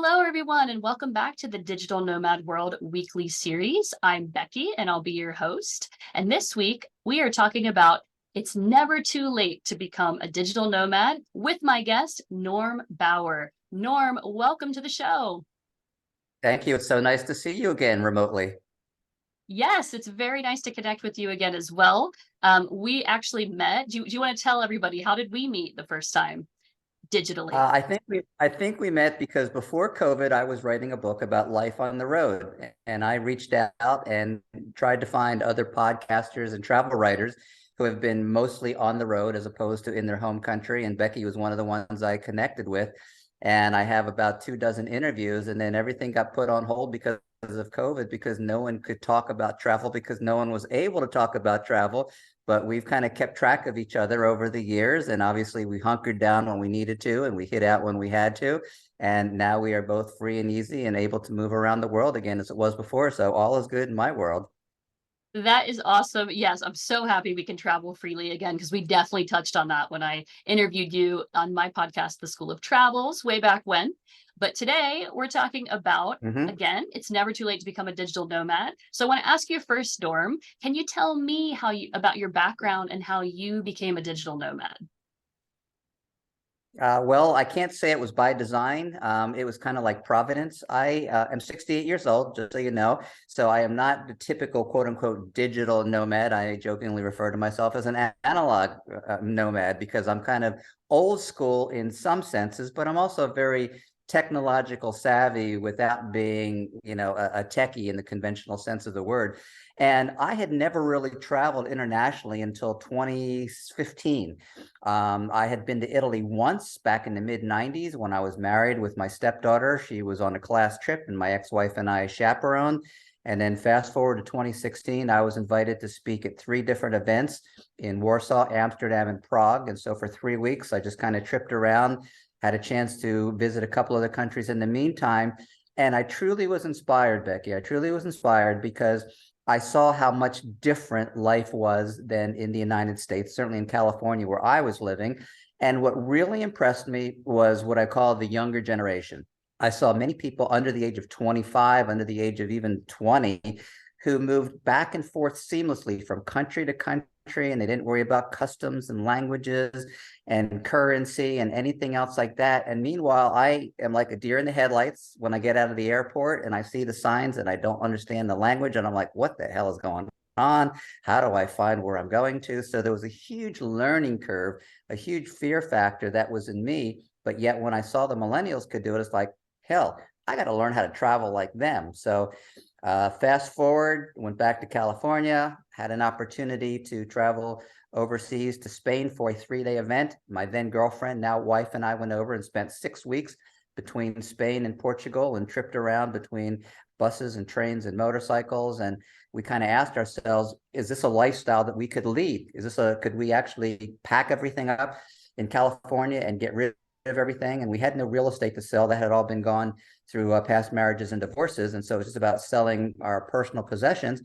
Hello, everyone, and welcome back to the Digital Nomad World weekly series. I'm Becky, and I'll be your host. And this week, we are talking about it's never too late to become a digital nomad with my guest, Norm Bour. Norm, welcome to the show. Thank you. It's so nice to see you again remotely. Yes, it's very nice to connect with you again as well. We actually met. Do you want to tell everybody how did we meet the first time digitally? I think we met because before COVID, I was writing a book about life on the road, and I reached out and tried to find other podcasters and travel writers who have been mostly on the road as opposed to in their home country. And Becky was one of the ones I connected with. And I have about 24 interviews, and then everything got put on hold because of COVID, because no one could talk about travel, because no one was able to talk about travel. But we've kind of kept track of each other over the years. And obviously we hunkered down when we needed to, and we hid out when we had to. And now we are both free and easy and able to move around the world again as it was before. So all is good in my world. That is awesome. Yes, I'm so happy we can travel freely again because we definitely touched on that when I interviewed you on my podcast, The School of Travels, way back when. But today we're talking about, Mhm. again, it's never too late to become a digital nomad. So I want to ask you first, Norm, can you tell me how you about your background and how you became a digital nomad? Well, I can't say it was by design. It was kind of like Providence. I am 68 years old, just so you know. So I am not the typical quote unquote digital nomad. I jokingly refer to myself as an analog nomad because I'm kind of old school in some senses, but I'm also very technological savvy without being, a techie in the conventional sense of the word. And I had never really traveled internationally until 2015. I had been to Italy once back in the mid 90s when I was married with my stepdaughter. She was on a class trip, and my ex-wife and I chaperoned. And then fast forward to 2016, I was invited to speak at three different events in Warsaw, Amsterdam, and Prague. And so for 3 weeks, I just kind of tripped around, had a chance to visit a couple other countries in the meantime. And I truly was inspired, Becky. I truly was inspired because I saw how much different life was than in the United States, certainly in California where I was living. And what really impressed me was what I call the younger generation. I saw many people under the age of 25, under the age of even 20, who moved back and forth seamlessly from country to country, and they didn't worry about customs and languages and currency and anything else like that. And meanwhile, I am like a deer in the headlights when I get out of the airport and I see the signs and I don't understand the language. And I'm like, what the hell is going on? How do I find where I'm going to? So there was a huge learning curve, a huge fear factor that was in me. But yet when I saw the millennials could do it, it's like, hell, I got to learn how to travel like them. So fast forward, went back to California, had an opportunity to travel overseas to Spain for a 3-day event. My then girlfriend, now wife, and I went over and spent 6 weeks between Spain and Portugal and tripped around between buses and trains and motorcycles. And we kind of asked ourselves, is this a lifestyle that we could lead? Could we actually pack everything up in California and get rid of everything? And we had no real estate to sell. That had all been gone through past marriages and divorces. And so it's just about selling our personal possessions.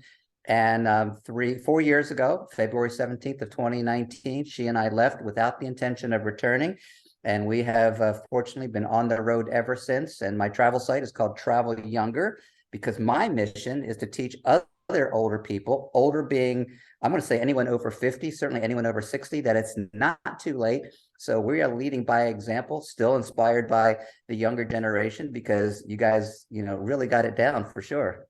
And 4 years ago, February 17th of 2019, she and I left without the intention of returning. And we have fortunately been on the road ever since. And my travel site is called Travel Younger because my mission is to teach other older people, older being, I'm going to say anyone over 50, certainly anyone over 60, that it's not too late. So we are leading by example, still inspired by the younger generation because you guys, really got it down for sure.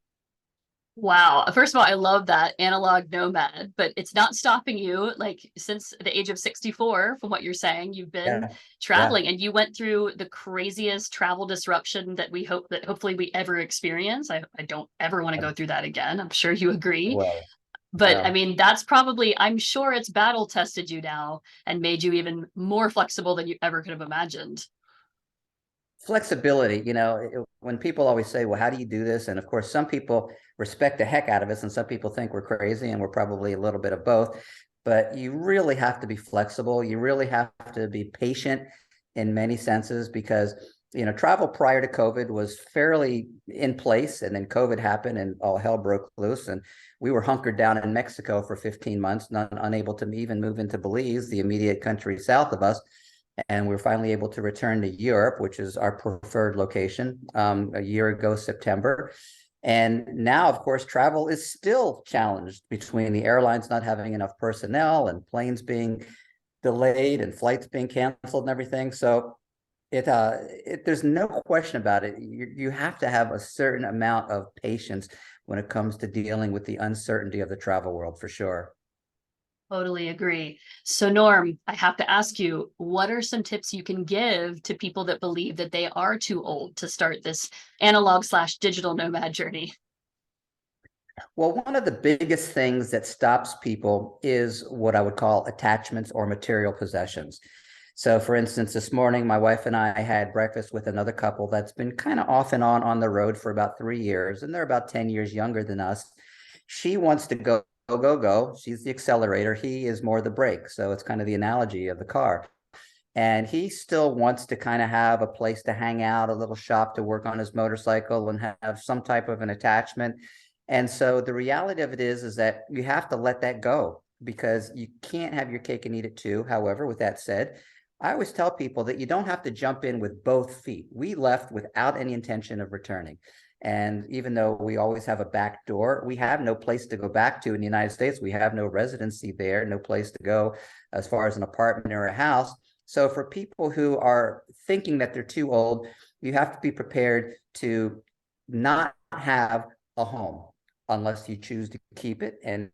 Wow. First of all, I love that analog nomad, but it's not stopping you. Like since the age of 64, from what you're saying, you've been Yeah. Yeah. traveling and you went through the craziest travel disruption that we hope that hopefully we ever experience. I don't ever want to go through that again. I'm sure you agree. Well, But I well, mean, that's probably, I'm sure it's battle tested you now and made you even more flexible than you ever could have imagined. flexibility, when people always say, well, how do you do this? And of course, some people respect the heck out of us, and some people think we're crazy, and we're probably a little bit of both. But you really have to be flexible. You really have to be patient in many senses because, travel prior to COVID was fairly in place. And then COVID happened and all hell broke loose. And we were hunkered down in Mexico for 15 months, unable to even move into Belize, the immediate country south of us. and we're finally able to return to Europe, which is our preferred location, a year ago, September. And now, of course, travel is still challenged between the airlines not having enough personnel and planes being delayed and flights being canceled and everything. So there's no question about it. You have to have a certain amount of patience when it comes to dealing with the uncertainty of the travel world, for sure. Totally agree. So, Norm, I have to ask you, what are some tips you can give to people that believe that they are too old to start this analog/digital nomad journey? Well, one of the biggest things that stops people is what I would call attachments or material possessions. So, for instance, this morning, my wife and I had breakfast with another couple that's been kind of off and on the road for about 3 years, and they're about 10 years younger than us. She wants to go, go, go, go. She's the accelerator. He is more the brake. So it's kind of the analogy of the car. And he still wants to kind of have a place to hang out, a little shop to work on his motorcycle and have some type of an attachment. And so the reality of it is that you have to let that go because you can't have your cake and eat it too. However, with that said, I always tell people that you don't have to jump in with both feet. We left without any intention of returning. And even though we always have a back door, we have no place to go back to in the United States. We have no residency there, no place to go as far as an apartment or a house. So for people who are thinking that they're too old, you have to be prepared to not have a home unless you choose to keep it and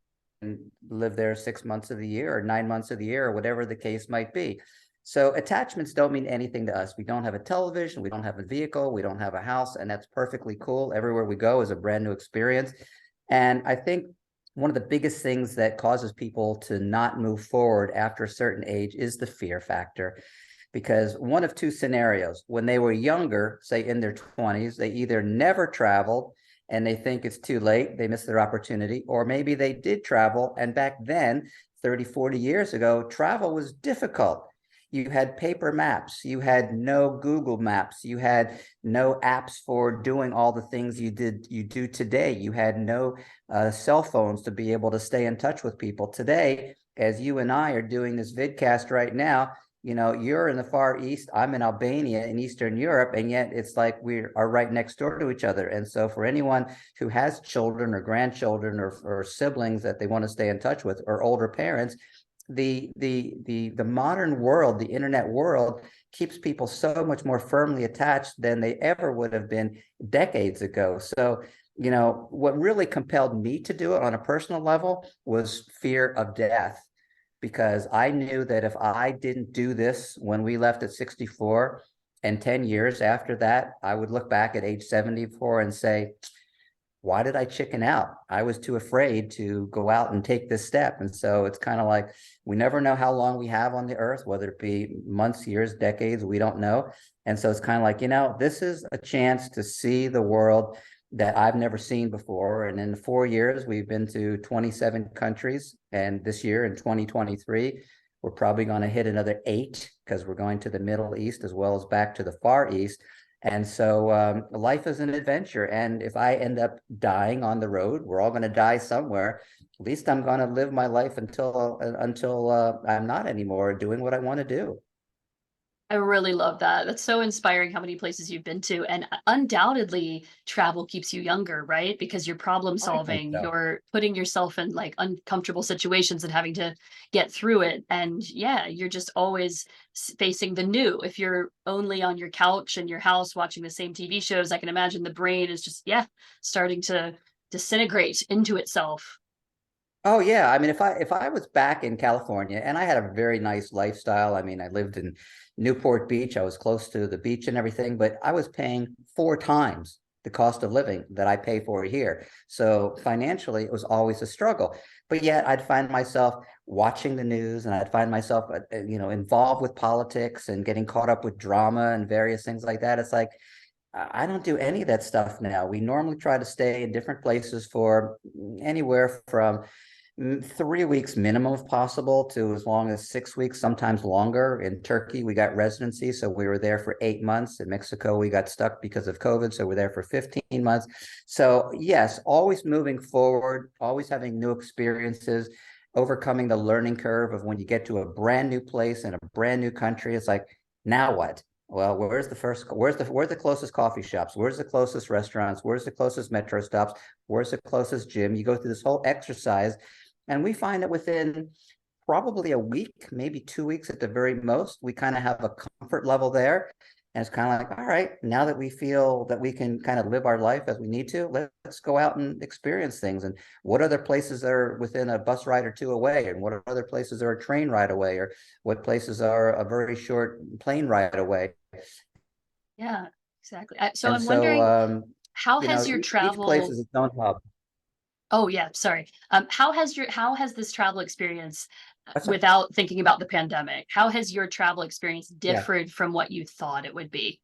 live there 6 months of the year or 9 months of the year or whatever the case might be. So attachments don't mean anything to us. We don't have a television, we don't have a vehicle, we don't have a house, and that's perfectly cool. Everywhere we go is a brand new experience. And I think one of the biggest things that causes people to not move forward after a certain age is the fear factor. Because one of two scenarios, when they were younger, say in their 20s, they either never traveled and they think it's too late, they missed their opportunity, or maybe they did travel and back then, 30, 40 years ago, travel was difficult. You had paper maps, you had no Google Maps, you had no apps for doing all the things you do today. You had no cell phones to be able to stay in touch with people. Today, as you and I are doing this vidcast right now, you know, you're in the Far East, I'm in Albania in Eastern Europe, and yet it's like we are right next door to each other. And so for anyone who has children or grandchildren or siblings that they want to stay in touch with or older parents, the modern world, the internet world, keeps people so much more firmly attached than they ever would have been decades ago. So, you know, what really compelled me to do it on a personal level was fear of death, because I knew that if I didn't do this when we left at 64, and 10 years after that, I would look back at age 74 and say, why did I chicken out? I was too afraid to go out and take this step. And so it's kind of like, we never know how long we have on the earth, whether it be months, years, decades, we don't know. And so it's kind of like, you know, this is a chance to see the world that I've never seen before. And in 4 years, we've been to 27 countries. And this year in 2023, we're probably going to hit another 8 because we're going to the Middle East as well as back to the Far East. And so life is an adventure. And if I end up dying on the road, we're all going to die somewhere. At least I'm going to live my life until I'm not anymore doing what I want to do. I really love that. That's so inspiring how many places you've been to. And undoubtedly, travel keeps you younger, right? Because you're problem I think solving, so. you're putting yourself in like uncomfortable situations and having to get through it. And yeah, you're just always facing the new. If you're only on your couch in your house watching the same TV shows, I can imagine the brain is just, yeah, starting to disintegrate into itself. Oh yeah, I mean, if I was back in California and I had a very nice lifestyle, I mean, I lived in Newport Beach, I was close to the beach and everything, but I was paying 4 times the cost of living that I pay for here. So financially, it was always a struggle. But yet, I'd find myself watching the news, and I'd find myself, you know, involved with politics and getting caught up with drama and various things like that. It's like I don't do any of that stuff now. We normally try to stay in different places for anywhere from 3 weeks minimum if possible to as long as 6 weeks, sometimes longer. In Turkey, we got residency, so we were there for 8 months. In Mexico, we got stuck because of COVID, so we're there for 15 months. So yes, always moving forward, always having new experiences. overcoming the learning curve of when you get to a brand new place in a brand new country. It's like, now what? Well, where's the closest coffee shops? Where's the closest restaurants? Where's the closest metro stops? Where's the closest gym? You go through this whole exercise, and we find that within probably a week, maybe 2 weeks at the very most, we kind of have a comfort level there. And it's kind of like, all right, now that we feel that we can kind of live our life as we need to, let's go out and experience things. And what other places are within a bus ride or two away? And what other places are a train ride away? Or what places are a very short plane ride away? Yeah, exactly. So And I'm so, wondering, how you has know, your each place travel is its own hub. Oh yeah, sorry. How has this travel experience, That's a, without thinking about the pandemic, how has your travel experience yeah. differed from what you thought it would be?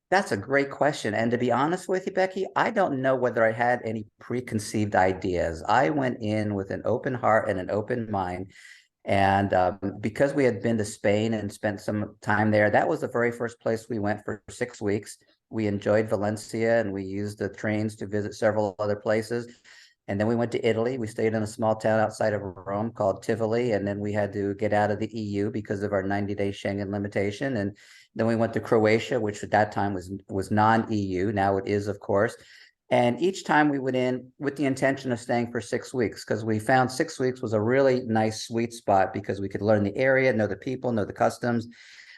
That's a great question. And to be honest with you, Becky, I don't know whether I had any preconceived ideas. I went in with an open heart and an open mind. And because we had been to Spain and spent some time there, that was the very first place we went for 6 weeks. We enjoyed Valencia and we used the trains to visit several other places. And then we went to Italy. We stayed in a small town outside of Rome called Tivoli. And then we had to get out of the EU because of our 90-day Schengen limitation. And then we went to Croatia, which at that time was non-EU. Now it is, of course. And each time we went in with the intention of staying for 6 weeks, because we found 6 weeks was a really nice sweet spot because we could learn the area, know the people, know the customs,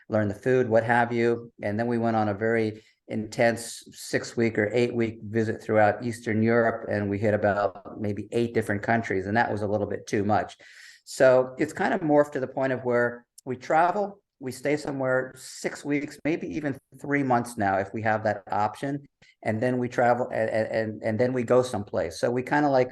learn the food, what have you. And then we went on a very intense 6 week or 8 week visit throughout Eastern Europe. And we hit about maybe 8 different countries. And that was a little bit too much. So it's kind of morphed to the point of where we travel, we stay somewhere 6 weeks, maybe even 3 months now, if we have that option. And then we travel and then we go someplace. So we kind of like,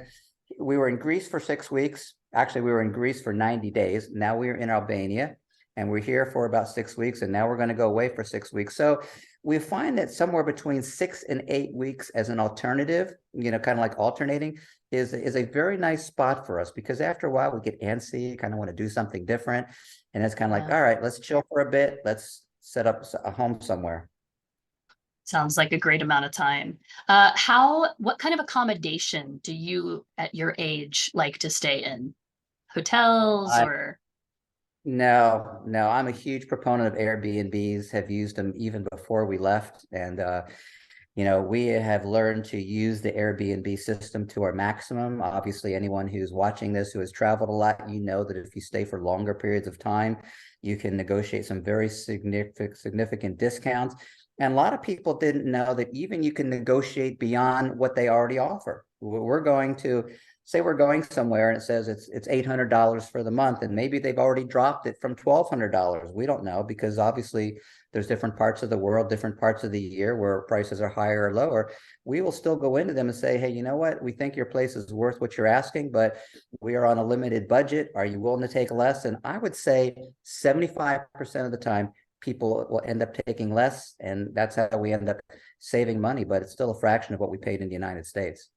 we were in Greece for 6 weeks. Actually, we were in Greece for 90 days. Now we're in Albania and we're here for about 6 weeks. And now we're going to go away for 6 weeks. So we find that somewhere between 6 and 8 weeks as an alternative, kind of like alternating, is a very nice spot for us, because after a while we get antsy, kind of want to do something different. And it's kind of like, Yeah, all right, let's chill for a bit. Let's set up a home somewhere. sounds like a great amount of time. What kind of accommodation do you at your age like to stay in? Hotels I or? No, no, I'm a huge proponent of Airbnbs, have used them even before we left. And we have learned to use the Airbnb system to our maximum. Obviously, anyone who's watching this who has traveled a lot, you know that if you stay for longer periods of time, you can negotiate some very significant discounts. And a lot of people didn't know that even you can negotiate beyond what they already offer. We're going to say we're going somewhere and it says it's $800 for the month, and maybe they've already dropped it from $1,200. We don't know, because obviously there's different parts of the world, different parts of the year where prices are higher or lower. We will still go into them and say, hey, you know what? We think your place is worth what you're asking, but we are on a limited budget. Are you willing to take less? And I would say 75% of the time, people will end up taking less. And that's how we end up saving money, but it's still a fraction of what we paid in the United States.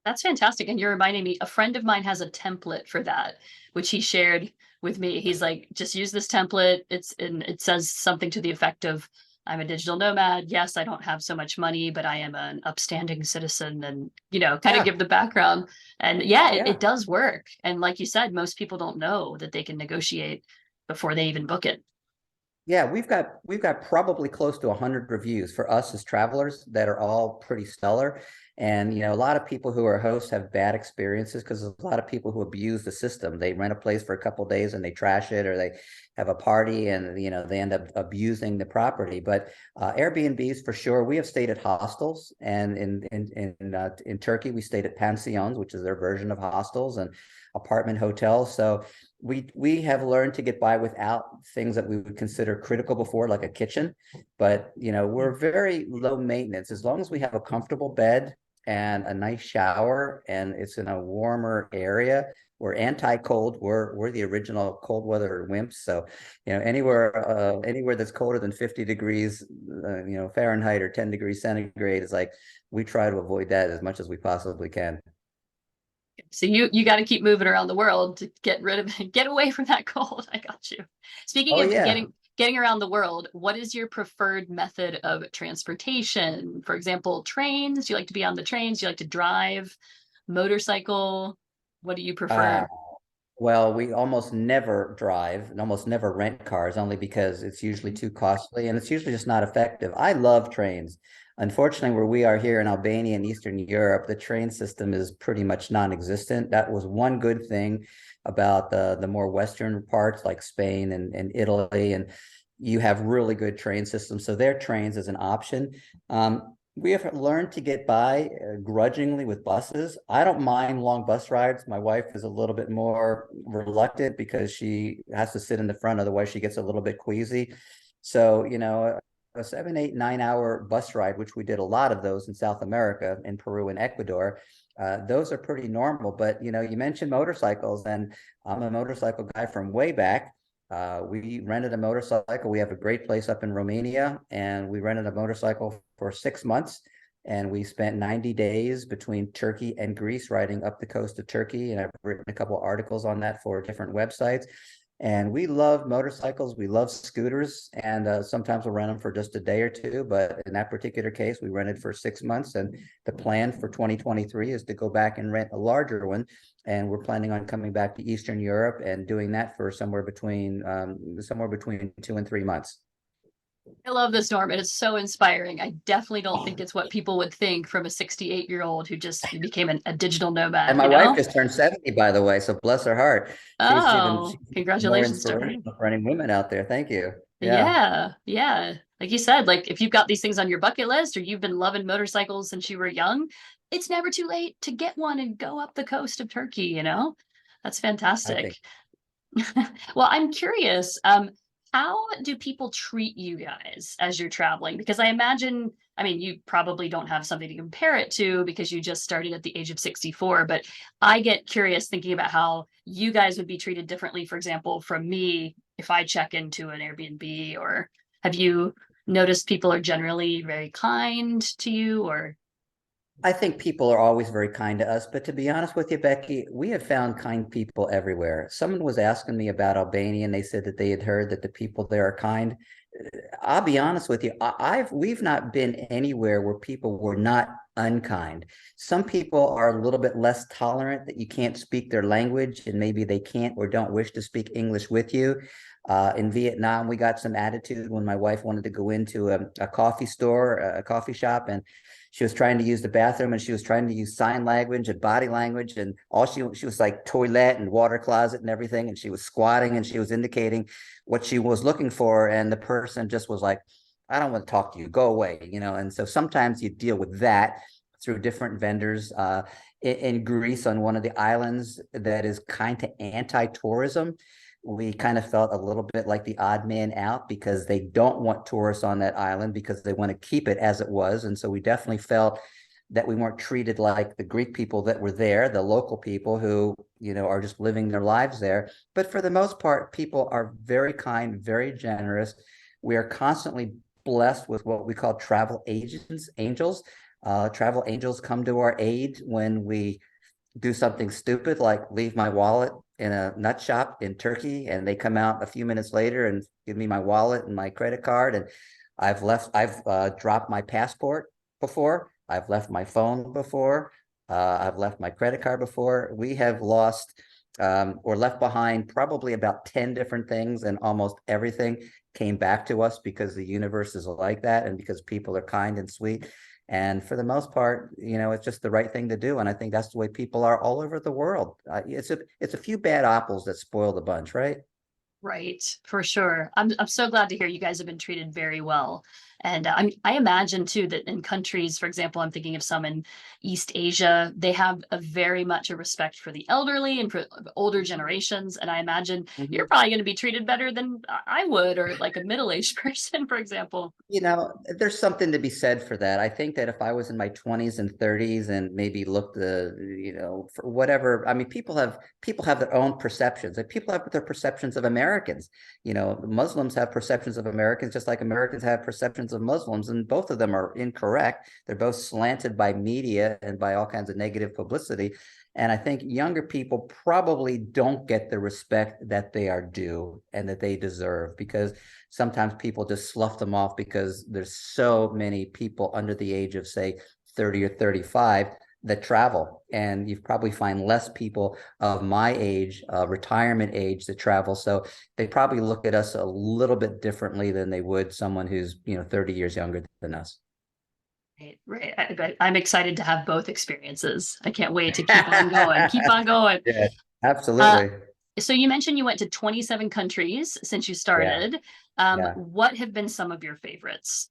That's fantastic. And you're reminding me, a friend of mine has a template for that, which he shared with me. He's like, just use this template. It says something to the effect of, I'm a digital nomad. Yes, I don't have so much money, but I am an upstanding citizen, and, kind of Yeah, give the background. And yeah, it yeah. does work. And like you said, most people don't know that they can negotiate before they even book it. Yeah, we've got probably close to 100 reviews for us as travelers that are all pretty stellar. And a lot of people who are hosts have bad experiences because there's a lot of people who abuse the system. They rent a place for a couple of days and they trash it, or they have a party and they end up abusing the property. But Airbnbs for sure. We have stayed at hostels, and in Turkey we stayed at pensions, which is their version of hostels, and apartment hotels. So we have learned to get by without things that we would consider critical before, like a kitchen. But we're very low maintenance. As long as we have a comfortable bed and a nice shower and it's in a warmer area, we're anti-cold. We're the original cold weather wimps. So anywhere that's colder than 50 degrees Fahrenheit or 10 degrees centigrade is like, we try to avoid that as much as we possibly can. So you got to keep moving around the world to get rid of get away from that cold. I got you. Speaking Oh of yeah. getting around the world, what is your preferred method of transportation? For example, trains. Do you like to be on the trains? Do you like to drive? Motorcycle? What do you Uh, prefer? well, we almost never drive and almost never rent cars only because it's usually too costly and it's usually just not effective. I love trains. Unfortunately, where we are here in Albania and Eastern Europe, the train system is pretty much non-existent. That was one good thing about the more Western parts like Spain and Italy, and you have really good train systems. So their trains is an option. We have learned to get by grudgingly with buses. I don't mind long bus rides. My wife is a little bit more reluctant because she has to sit in the front, otherwise she gets a little bit queasy. So, a 7, 8, 9 hour bus ride, which we did a lot of those in South America, in Peru and Ecuador, those are pretty normal. But you mentioned motorcycles, and I'm a motorcycle guy from way back. We rented a motorcycle. We have a great place up in Romania, and we rented a motorcycle for 6 months. And we spent 90 days between Turkey and Greece riding up the coast of Turkey. And I've written a couple of articles on that for different websites. And we love motorcycles. We love scooters. And sometimes we'll rent them for just a day or two. But in that particular case, we rented for 6 months. And the plan for 2023 is to go back and rent a larger one, and we're planning on coming back to Eastern Europe and doing that for somewhere between 2 and 3 months. I love this, Norm. It is so inspiring. I definitely don't think it's what people would think from a 68-year-old who just became a digital And nomad, my you wife know? just turned 70, by the way, so bless her heart. She's Oh, more congratulations to her. inspirational for any women out there. Thank you. Yeah, Yeah, yeah. Like you said, like if you've got these things on your bucket list or you've been loving motorcycles since you were young, it's never too late to get one and go up the coast of Turkey, you know? That's I fantastic. think. Well, I'm curious, how do people treat you guys as you're traveling? Because I imagine, I mean, you probably don't have something to compare it to because you just started at the age of 64, but I get curious thinking about how you guys would be treated differently, for example, from me if I check into an Airbnb, or have you noticed people are generally very kind to you, or I think people are always very kind to us, but to be honest with you, Becky, we have found kind people everywhere. Someone was asking me about Albania, and they said that they had heard that the people there are kind. I'll be honest with you, we've not been anywhere where people were not unkind. Some people are a little bit less tolerant that you can't speak their language, and maybe they can't or don't wish to speak English with you. In Vietnam, we got some attitude when my wife wanted to go into a coffee store, a coffee shop, and she was trying to use the bathroom, and she was trying to use sign language and body language, and all she was like toilet and water closet and everything, and she was squatting and she was indicating what she was looking for, and the person just was like, I don't want to talk to you, go away. And so sometimes you deal with that through different vendors. In Greece, on one of the islands that is kind of anti-tourism, we kind of felt a little bit like the odd man out because they don't want tourists on that island because they want to keep it as it was. And so we definitely felt that we weren't treated like the Greek people that were there, the local people who, are just living their lives there. But for the most part, people are very kind, very generous. We are constantly blessed with what we call travel agents, angels. Travel angels come to our aid when we do something stupid like leave my wallet in a nut shop in Turkey, and they come out a few minutes later and give me my wallet and my credit card. And I've dropped my passport before. I've left my phone before. I've left my credit card before. We have lost or left behind probably about 10 different things, and almost everything came back to us because the universe is like that and because people are kind and sweet. And for the most part, it's just the right thing to do. And I think that's the way people are all over the world. It's a few bad apples that spoil the bunch, right? right, for sure. I'm so glad to hear you guys have been treated very well. And I imagine too that in countries, for example, I'm thinking of some in East Asia, they have a very much a respect for the elderly and for older generations. And I imagine you're Mhm. probably going to be treated better than I would, or like a middle-aged person, for example. There's something to be said for that. I think that if I was in my 20s and 30s and maybe looked, for whatever, I mean, people have their own perceptions, and people have their perceptions of Americans. Muslims have perceptions of Americans just like Americans have perceptions of Muslims, and both of them are incorrect. They're both slanted by media and by all kinds of negative publicity. And I think younger people probably don't get the respect that they are due and that they deserve, because sometimes people just slough them off because there's so many people under the age of, say, 30 or 35 that travel, and you probably find less people of my age, retirement age, that travel. So they probably look at us a little bit differently than they would someone who's 30 years younger than us. Right, right. I'm excited to have both experiences. I can't wait to keep on going, keep on going. Yeah, Uh, absolutely. so you mentioned you went to 27 countries since you Yeah, started. yeah. What have been some of your favorites?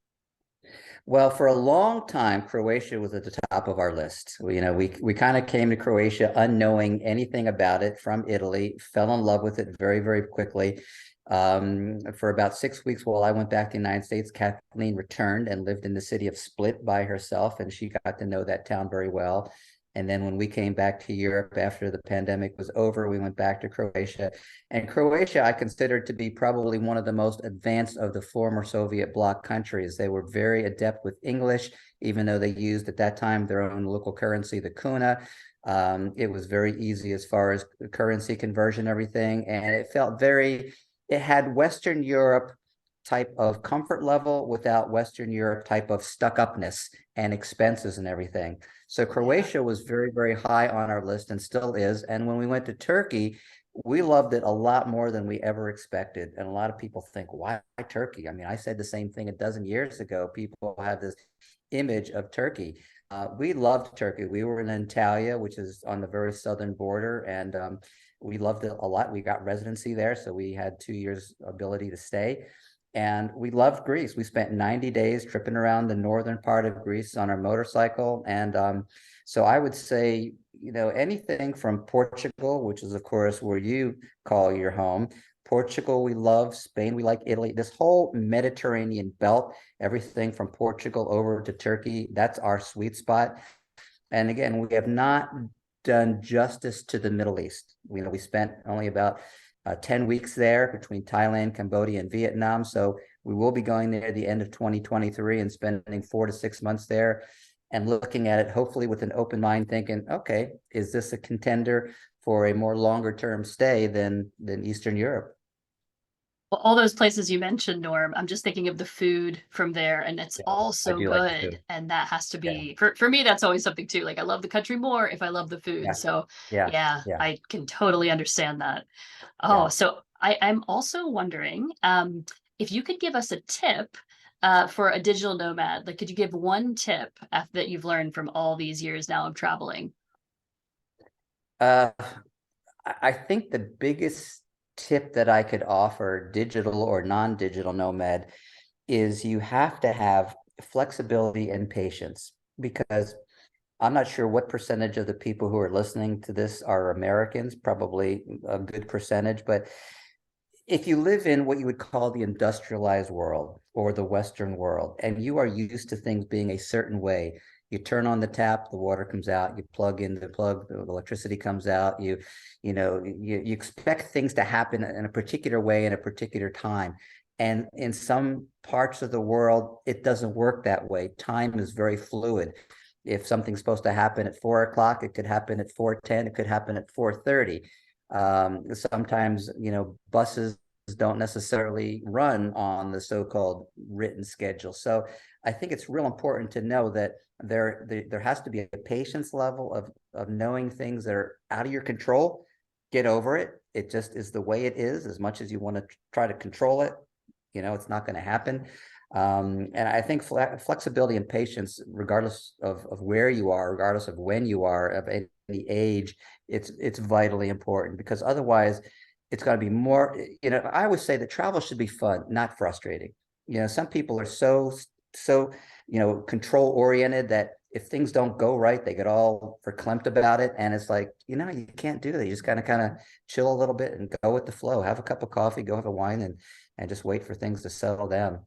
Well, for a long time, Croatia was at the top of our list. We kind of came to Croatia unknowing anything about it from Italy, fell in love with it very, very quickly. For about 6 weeks while I went back to the United States, Kathleen returned and lived in the city of Split by herself, and she got to know that town very well. And then when we came back to Europe after the pandemic was over, we went back to Croatia. And Croatia, I consider to be probably one of the most advanced of the former Soviet bloc countries. They were very adept with English, even though they used at that time their own local currency, the kuna. It was very easy as far as currency conversion, everything. And it had Western Europe type of comfort level without Western Europe type of stuck upness and expenses and everything. So Yeah. Croatia was very, very high on our list and still is. And when we went to Turkey, we loved it a lot more than we ever expected. And a lot of people think, why Turkey? I mean, I said the same thing a dozen years ago. People have this image of Turkey. We loved Turkey. We were in Antalya, which is on the very southern border, and we loved it a lot. We got residency there, so we had 2 years ability to stay. And we loved Greece. We spent 90 days tripping around the northern part of Greece on our motorcycle. And so I would say, anything from Portugal, which is, of course, where you call your home. Portugal, we love. Spain, we like. Italy. This whole Mediterranean belt, everything from Portugal over to Turkey, that's our sweet spot. And again, we have not done justice to the Middle East. We spent only about 10 weeks there between Thailand, Cambodia, and Vietnam. So we will be going there at the end of 2023 and spending 4 to 6 months there and looking at it, hopefully with an open mind, thinking, okay, is this a contender for a more longer term stay than Eastern Europe? Well, all those places you mentioned, Norm, I'm just thinking of the food from there, and it's Yeah, all I so do like the good. food. And that has to Yeah, be for me, that's always something too. Like I love the country more if I love the food. yeah, So yeah, yeah, yeah, I can totally understand that. Oh, yeah. so I'm also wondering if you could give us a tip for a digital nomad. Like, could you give one tip that you've learned from all these years now of traveling? Uh, I think the biggest tip that I could offer, digital or non-digital nomad, is you have to have flexibility and patience, because I'm not sure what percentage of the people who are listening to this are Americans, probably a good percentage, but if you live in what you would call the industrialized world or the Western world, and you are used to things being a certain way, you turn on the tap, the water comes out, you plug in the plug, the electricity comes out, you expect things to happen in a particular way in a particular time. And in some parts of the world, it doesn't work that way. Time is very fluid. If something's supposed to happen at 4 o'clock, it could happen at 4:10, it could happen at 4:30. Sometimes, buses don't necessarily run on the so-called written schedule. So I think it's real important to know that there has to be a patience level of knowing things that are out of your control. Get over it. It just is the way it is. As much as you want to try to control it, it's not going to happen. And I think flexibility and patience, regardless of where you are, regardless of when you are, of any age, it's vitally important, because otherwise it's going to be more, I always say that travel should be fun, not frustrating. Some people are so control oriented that if things don't go right, they get all verklempt about it. And it's like, you can't do that. You just kind of chill a little bit and go with the flow. Have a cup of coffee, go have a wine, and just wait for things to settle down.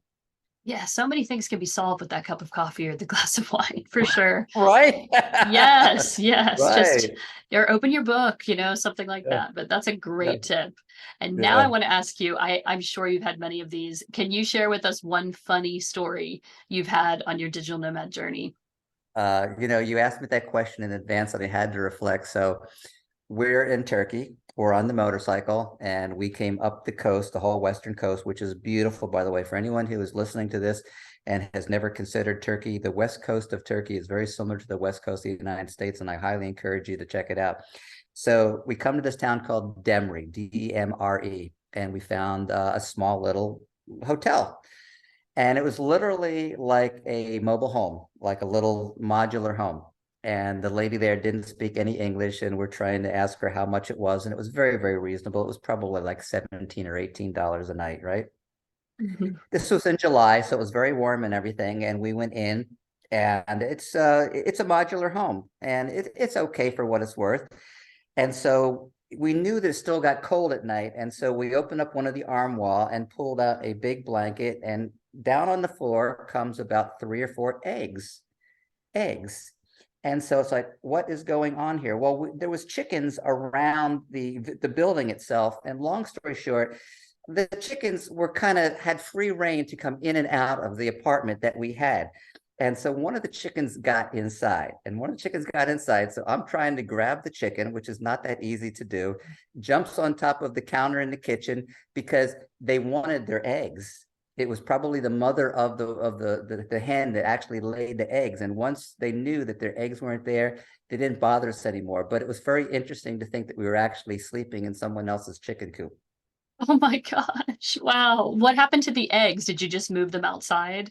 Yeah, so many things can be solved with that cup of coffee or the glass of wine for sure. Right. Yes, yes. Just Right. or open your book, something like Yeah, that. But that's a yeah, great tip. And now I yeah. want to ask you, I'm sure you've had many of these. Can you share with us one funny story you've had on your digital nomad journey? You asked me that question in advance and I had to reflect. So we're in Turkey or on the motorcycle, and we came up the coast, the whole western coast, which is beautiful, by the way. For anyone who is listening to this and has never considered Turkey, the west coast of Turkey is very similar to the west coast of the United States, and I highly encourage you to check it out. So we come to this town called Demre, Demre, and we found a small little hotel. And it was literally like a mobile home, like a little modular home. And the lady there didn't speak any English, and we're trying to ask her how much it was. And it was very, very reasonable. It was probably like $17 or $18 a night, right? Mhm. This was in July, so it was very warm and everything. And we went in, and it's a modular home, and it's okay for what it's worth. And so we knew that it still got cold at night. And so we opened up one of the arm wall and pulled out a big blanket, and down on the floor comes about 3 or 4 eggs. And so it's like, what is going on here? Well, there was chickens around the building itself. And long story short, the chickens were had free reign to come in and out of the apartment that we had. And so one of the chickens got inside, and one of the chickens got inside. So I'm trying to grab the chicken, which is not that easy to do, jumps on top of the counter in the kitchen because they wanted their eggs. It was probably the mother of the hen that actually laid the eggs. And once they knew that their eggs weren't there, they didn't bother us anymore. But it was very interesting to think that we were actually sleeping in someone else's chicken coop. Oh my gosh. Wow. What happened to the eggs? Did you just move them outside?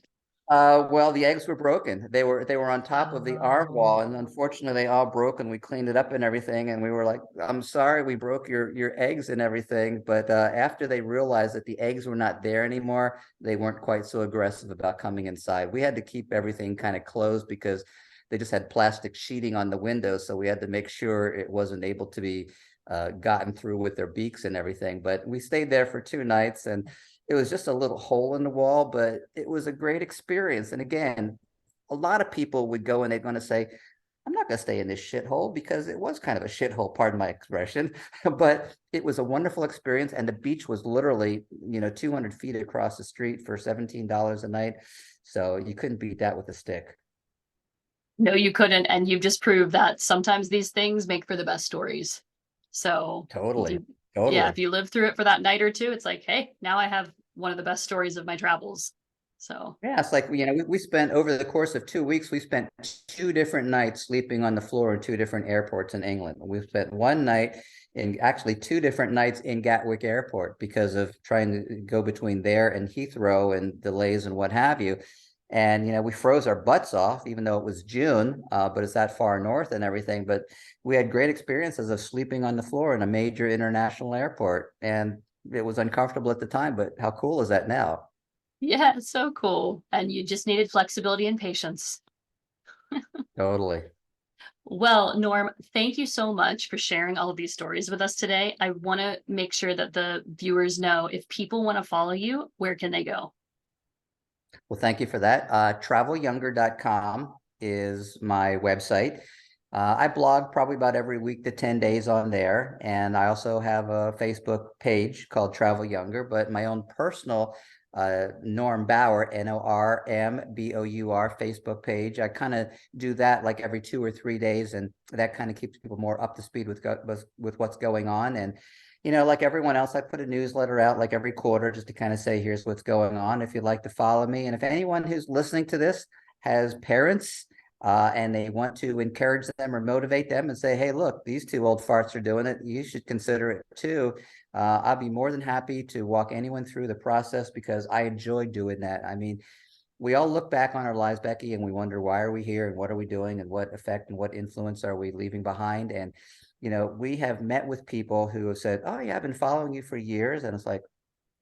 Well, the eggs were broken. They were on top of the arm wall, Oh. and unfortunately, they all broke. And we cleaned it up and everything. And we were like, "I'm sorry, we broke your eggs and everything." But after they realized that the eggs were not there anymore, they weren't quite so aggressive about coming inside. We had to keep everything kind of closed because they just had plastic sheeting on the windows, so we had to make sure it wasn't able to be gotten through with their beaks and everything. But we stayed there for 2 nights, and it was just a little hole in the wall, but it was a great experience. And again, a lot of people would go and they're going to say, I'm not going to stay in this shithole, because it was kind of a shithole, pardon my expression, but it was a wonderful experience. And the beach was literally, 200 feet across the street for $17 a night. So you couldn't beat that with a stick. No, you couldn't. And you've just proved that sometimes these things make for the best stories. So, Totally. yeah, Totally. if you live through it for that night or two, it's like, hey, now I have one of the best stories of my travels. So, Yeah, it's like, we spent over the course of 2 weeks, we spent 2 different nights sleeping on the floor in 2 different airports in England. We spent one night in actually 2 different nights in Gatwick Airport because of trying to go between there and Heathrow and delays and what have you. And, we froze our butts off, even though it was June, but it's that far north and everything. But we had great experiences of sleeping on the floor in a major international airport. And it was uncomfortable at the time, but how cool is that now? yeah, it's so cool. And you just needed flexibility and patience. Totally. Well, Norm, thank you so much for sharing all of these stories with us today. I want to make sure that the viewers know, if people want to follow you, where can they go? Well, thank you for that. Travelyounger.com is my website. I blog probably about every week to 10 days on there. And I also have a Facebook page called Travel Younger, but my own personal Norm Bour, Normbour Facebook page. I kind of do that like every 2 or 3 days, and that kind of keeps people more up to speed with what's going on. And like everyone else, I put a newsletter out like every quarter just to kind of say, here's what's going on if you'd like to follow me. And if anyone who's listening to this has parents and they want to encourage them or motivate them and say, hey, look, these two old farts are doing it, you should consider it too. I'll be more than happy to walk anyone through the process, because I enjoy doing that. I mean, we all look back on our lives, Becky, and we wonder, why are we here and what are we doing and what effect and what influence are we leaving behind? And we have met with people who have said, oh yeah, I've been following you for years. And it's like,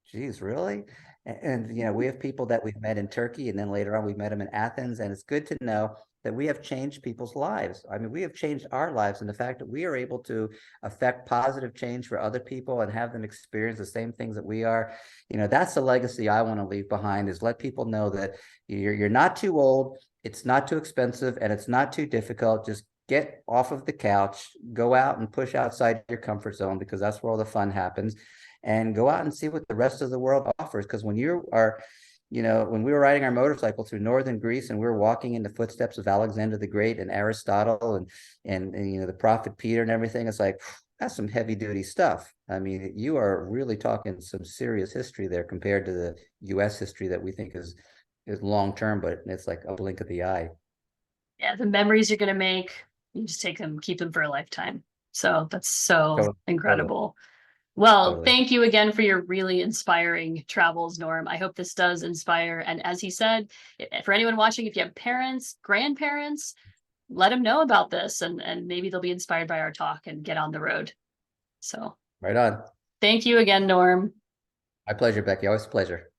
geez, really? And we have people that we've met in Turkey, and then later on we met them in Athens. And it's good to know that we have changed people's lives. I mean, we have changed our lives, and the fact that we are able to affect positive change for other people and have them experience the same things that we are, that's the legacy I want to leave behind, is let people know that you're not too old, it's not too expensive, and it's not too difficult. Just get off of the couch, go out and push outside your comfort zone, because that's where all the fun happens, and go out and see what the rest of the world offers. Because when you are, when we were riding our motorcycle through northern Greece, and we were walking in the footsteps of Alexander the Great and Aristotle and the prophet Peter and everything, it's like, that's some heavy duty stuff. I mean, you are really talking some serious history there compared to the US history that we think is long term, but it's like a blink of the eye. Yeah, the memories you're gonna make, you just take them, keep them for a lifetime. So that's so Totally, incredible. Well, totally. thank you again for your really inspiring travels, Norm. I hope this does inspire. And as he said, for anyone watching, if you have parents, grandparents, let them know about this and maybe they'll be inspired by our talk and get on the road. So Right on. thank you again, Norm. My pleasure, Becky. Always a pleasure.